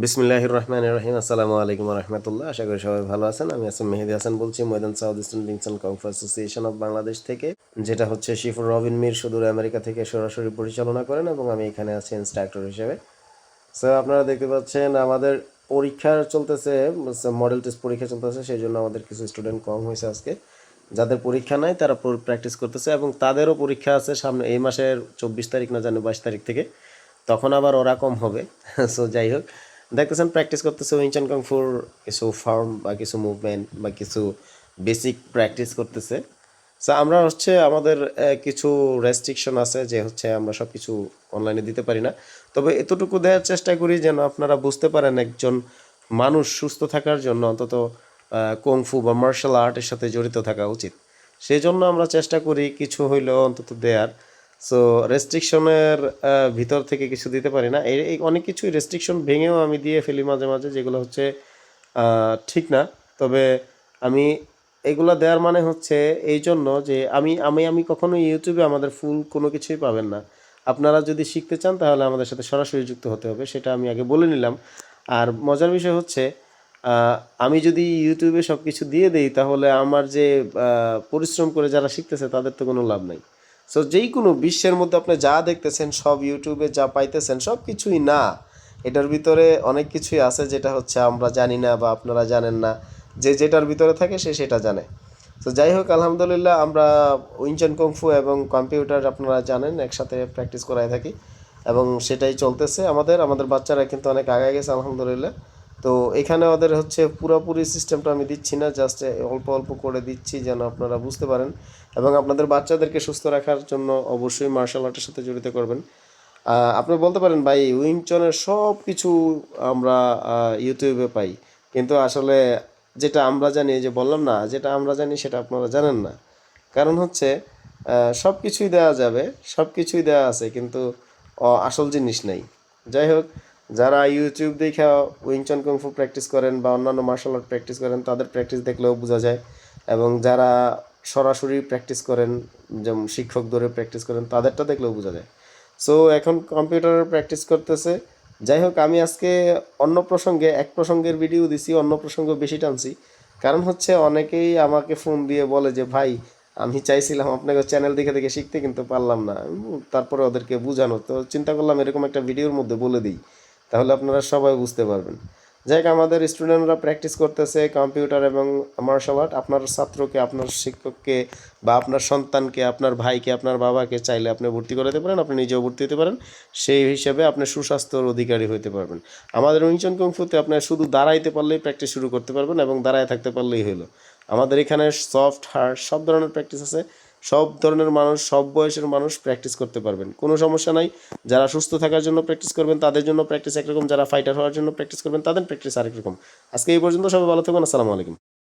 বিসমিল্লাহির রহমানির রহিম। আসসালামু আলাইকুম রহমতুল্লাহ। আশা করি সবাই ভালো আছেন। আমি আছি মেহেদি হাসান, বলছি ময়দান সাউথ ইস্টার্ন উইংস অ্যান্ড কং ফু অ্যাসোসিয়েশন অফ বাংলাদেশ থেকে, যেটা হচ্ছে শিফুর রবিন মির সুদূর আমেরিকা থেকে সরাসরি পরিচালনা করেন এবং আমি এখানে আছি ইনস্ট্রাক্টর হিসেবে। সো আপনারা দেখতে পাচ্ছেন আমাদের পরীক্ষা চলতেছে, মডেল টেস্ট পরীক্ষা চলতেছে, সেই জন্য আমাদের কিছু স্টুডেন্ট কম হয়েছে আজকে। যাদের পরীক্ষা নাই তারা প্র্যাকটিস করতেছে এবং তাদেরও পরীক্ষা আছে সামনে এই মাসের 24 তারিখ না জানি 22 তারিখ থেকে, তখন আবার ওরা কম হবে। সো যাই হোক, দেখতেছেন প্র্যাকটিস করতেছে উইং চান কং ফুর কিছু ফর্ম বা কিছু মুভমেন্ট বা কিছু বেসিক প্র্যাকটিস করতেছে। সো আমরা হচ্ছে আমাদের কিছু রেস্ট্রিকশন আছে যে হচ্ছে আমরা সব কিছু অনলাইনে দিতে পারি না, তবে এতটুকু দেওয়ার চেষ্টা করি যেন আপনারা বুঝতে পারেন একজন মানুষ সুস্থ থাকার জন্য অন্তত কংফু বা মার্শাল আর্টের সাথে জড়িত থাকা উচিত। সেই জন্য আমরা চেষ্টা করি কিছু হইলেও অন্তত দেয়ার। সো রেস্ট্রিকশনের ভিতর থেকে কিছু দিতে পারি না, এই অনেক কিছুই রেস্ট্রিকশন ভেঙেও আমি দিয়ে ফেলি মাঝে মাঝে, যেগুলো হচ্ছে ঠিক না। তবে আমি এগুলো দেওয়ার মানে হচ্ছে এই জন্য যে আমি আমি আমি কখনো ইউটিউবে আমাদের ফুল কোনো কিছুই পাবেন না। আপনারা যদি শিখতে চান তাহলে আমাদের সাথে সরাসরি যুক্ত হতে হবে, সেটা আমি আগে বলে নিলাম। আর মজার বিষয় হচ্ছে আমি যদি ইউটিউবে সব কিছু দিয়ে দেই তাহলে আমার যে পরিশ্রম করে যারা শিখতেছে তাদের তো কোনো লাভ নাই। সো যেই কোনো বিশ্বের মধ্যে আপনি যা দেখতেছেন সব ইউটিউবে যা পাইতেছেন সব কিছুই না, এটার ভিতরে অনেক কিছুই আছে যেটা হচ্ছে আমরা জানি না বা আপনারা জানেন না। যে যেটার ভিতরে থাকে সে সেটা জানে। তো যাই হোক, আলহামদুলিল্লাহ আমরা উইনচান কংফু এবং কম্পিউটার আপনারা জানেন একসাথে প্র্যাকটিস করাই থাকি এবং সেটাই চলতেছে। আমাদের বাচ্চারা কিন্তু অনেক আগে গেছে আলহামদুলিল্লাহ। তো এখানে ওদের হচ্ছে পুরোপুরি সিস্টেমটা আমি দিচ্ছি না, জাস্ট অল্প অল্প করে দিচ্ছি যেন আপনারা বুঝতে পারেন এবং আপনাদের বাচ্চাদেরকে সুস্থ রাখার জন্য অবশ্যই মার্শাল আর্টের সাথে জড়িত করবেন। আপনি বলতে পারেন ভাই উইংচনের সব কিছু আমরা ইউটিউবে পাই, কিন্তু আসলে যেটা আমরা জানি, যে বললাম না, যেটা আমরা জানি সেটা আপনারা জানেন না। কারণ হচ্ছে সব কিছুই দেওয়া যাবে, সব কিছুই দেওয়া আছে, কিন্তু আসল জিনিস নেই। যাই হোক, যারা ইউটিউব দেখে উইংচন কুংফু প্র্যাকটিস করেন বা অন্যান্য মার্শাল আর্ট প্র্যাকটিস করেন তাদের প্র্যাকটিস দেখলেও বোঝা যায়, এবং যারা সরাসরি প্র্যাকটিস করেন যেমন শিক্ষক ধরে প্র্যাকটিস করেন তাদেরটা দেখলেও বোঝা যায়। সো এখন কম্পিউটারের প্র্যাকটিস করতেছে। যাই হোক, আমি আজকে অন্য প্রসঙ্গে এক প্রসঙ্গের ভিডিও দিছি, অন্য প্রসঙ্গ বেশি টানছি। কারণ হচ্ছে অনেকেই আমাকে ফোন দিয়ে বলে যে ভাই আমি চাইছিলাম আপনাকে চ্যানেল দেখে দেখে শিখতে কিন্তু পারলাম না। তারপরে ওদেরকে বোঝানো, তো চিন্তা করলাম এরকম একটা ভিডিওর মধ্যে বলে দিই, তাহলে আপনারা সবাই বুঝতে পারবেন। যাই হোক, আমাদের স্টুডেন্টরা প্র্যাকটিস করতেছে কম্পিউটার এবং মার্শাল আর্ট। আপনার ছাত্রকে, আপনার শিক্ষককে বা আপনার সন্তানকে, আপনার ভাইকে, আপনার বাবাকে চাইলে আপনি ভর্তি করাতে পারেন, আপনি নিজেও ভর্তি হতে পারেন। সেই হিসাবে আপনি সুস্বাস্থ্যর অধিকারী হতে পারবেন। আমাদের উইংচন কুংফুতে আপনার শুধু দাঁড়াইতে পারলেই প্র্যাকটিস শুরু করতে পারবেন এবং দাঁড়ায় থাকতে পারলেই হলো। আমাদের এখানে সফট হার্ড সব ধরনের প্র্যাকটিস আছে। সব ধরনের মানুষ, সব বয়সের মানুষ প্র্যাকটিস করতে পারবেন, কোনো সমস্যা নাই। যারা সুস্থ থাকার জন্য প্র্যাকটিস করবেন তাদের জন্য প্র্যাকটিস একরকম, যারা ফাইটার হওয়ার জন্য প্র্যাকটিস করবেন তাদের প্র্যাকটিস আরেক রকম। আজকে এই পর্যন্ত, সবাই ভালো থাকবেন। আসসালামু আলাইকুম।